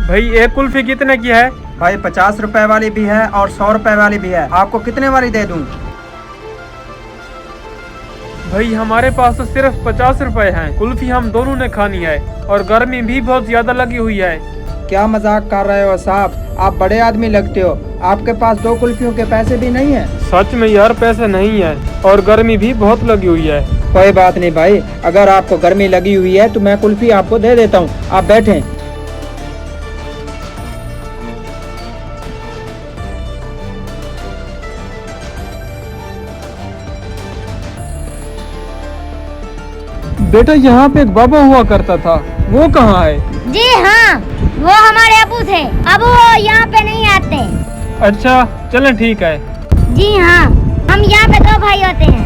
भाई एक कुल्फी कितने की है? भाई 50 रुपए वाली भी है और 100 रुपए वाली भी है। आपको कितने वाली दे दूं? भाई हमारे पास तो सिर्फ 50 रुपए हैं। कुल्फी हम दोनों ने खानी है और गर्मी भी बहुत ज्यादा लगी हुई है। क्या मजाक कर रहे हो साहब? आप बड़े आदमी लगते हो, आपके पास 2 कुल्फियों के पैसे भी नहीं है? सच में यार पैसे नहीं है और गर्मी भी बहुत लगी हुई है। कोई बात नहीं भाई, अगर आपको गर्मी लगी हुई है तो मैं कुल्फी आपको दे देता हूँ, आप बैठें। बेटा यहाँ पे एक बाबा हुआ करता था, वो कहाँ है? जी हाँ, वो हमारे अबू थे। अब वो यहाँ पे नहीं आते। अच्छा चलें ठीक है। जी हाँ, हम यहाँ पे 2 भाई होते हैं।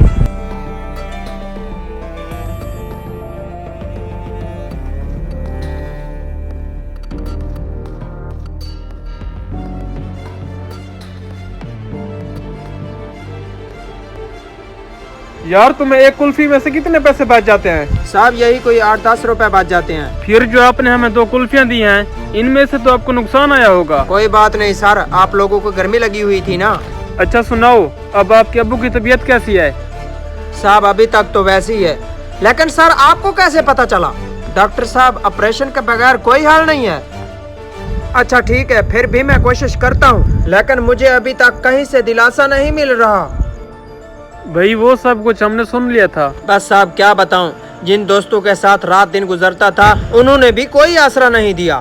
यार तुम्हें एक कुल्फी में से कितने पैसे बच जाते हैं? साहब यही कोई 8-10 रुपए बच जाते हैं। फिर जो आपने हमें 2 कुल्फियाँ दी हैं, इनमें से तो आपको नुकसान आया होगा। कोई बात नहीं सर, आप लोगों को गर्मी लगी हुई थी ना। अच्छा सुनाओ, अब आपके अब्बू की तबीयत कैसी है? साहब अभी तक तो वैसी ही है, लेकिन सर आपको कैसे पता चला? डॉक्टर साहब ऑपरेशन के बगैर कोई हाल नहीं है। अच्छा ठीक है, फिर भी मैं कोशिश करता हूँ, लेकिन मुझे अभी तक कहीं से दिलासा नहीं मिल रहा। भाई वो सब कुछ हमने सुन लिया था। बस साहब क्या बताऊं, जिन दोस्तों के साथ रात दिन गुजरता था उन्होंने भी कोई आसरा नहीं दिया।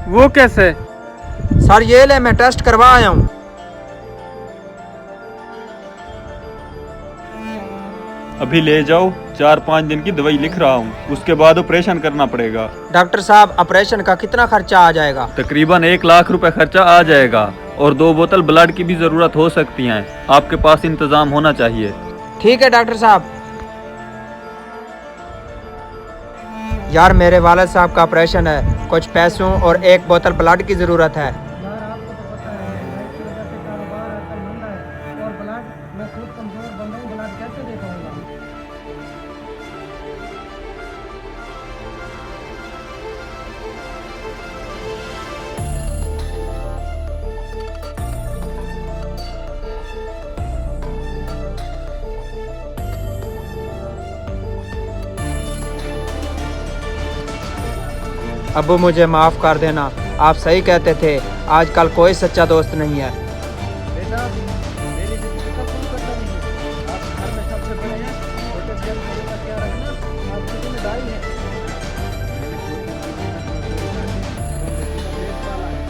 वो कैसे? सर ये ले, मैं टेस्ट करवा आया हूँ। अभी ले जाओ, 4-5 दिन की दवाई लिख रहा हूँ, उसके बाद ऑपरेशन करना पड़ेगा। डॉक्टर साहब ऑपरेशन का कितना खर्चा आ जाएगा? तकरीबन 1 लाख रुपए खर्चा आ जाएगा और 2 बोतल ब्लड की भी जरूरत हो सकती है। आपके पास इंतजाम होना चाहिए। ठीक है डॉक्टर साहब। यार मेरे वालिद साहब का ऑपरेशन है, कुछ पैसों और 1 बोतल ब्लड की जरूरत है। अब्बू मुझे माफ कर देना, आप सही कहते थे, आजकल कोई सच्चा दोस्त नहीं है। बेटा मेरी जिंदगी का कोई पता नहीं है। आप घर में सबसे बड़े हैं, छोटे से मेरे का क्या रखना आपकी जिम्मेदारी है। मैंने पूरी जिंदगी में मजदूरी करके तुम बेटी का पेट पाला है।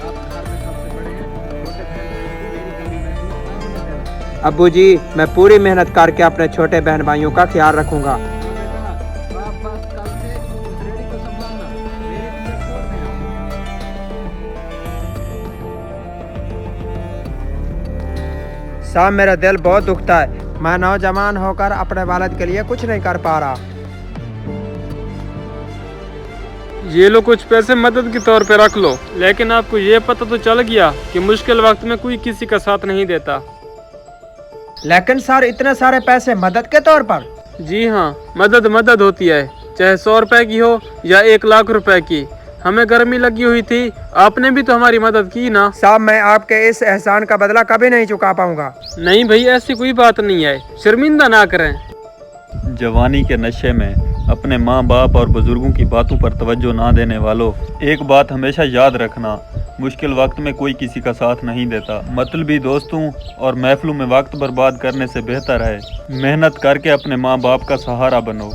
आप घर में सबसे बड़े हैं, छोटे से मेरी कमी महसूस नहीं होने देना। अब्बू जी मैं पूरी मेहनत करके अपने छोटे बहन भाइयों का ख्याल रखूंगा। आप बस कल से उस रेडी को संभालना, मेरी पीछे छोड़ देना। साहब मेरा दिल बहुत दुखता है, मैं नौजवान होकर अपने वालिद के लिए कुछ नहीं कर पा रहा। ये लो कुछ पैसे मदद के तौर पे रख लो, लेकिन आपको ये पता तो चल गया कि मुश्किल वक्त में कोई किसी का साथ नहीं देता। लेकिन सर इतने सारे पैसे मदद के तौर पर? जी हाँ, मदद मदद होती है, चाहे 100 रुपए की हो या 1 लाख रुपए की। हमें गर्मी लगी हुई थी, आपने भी तो हमारी मदद की ना। साहब मैं आपके इस एहसान का बदला कभी नहीं चुका पाऊंगा। नहीं भाई ऐसी कोई बात नहीं है, शर्मिंदा ना करें। जवानी के नशे में अपने माँ बाप और बुजुर्गों की बातों पर तवज्जो ना देने वालों, एक बात हमेशा याद रखना, मुश्किल वक्त में कोई किसी का साथ नहीं देता। मतलबी दोस्तों और महफिलों में वक्त बर्बाद करने से बेहतर है मेहनत करके अपने माँ बाप का सहारा बनो।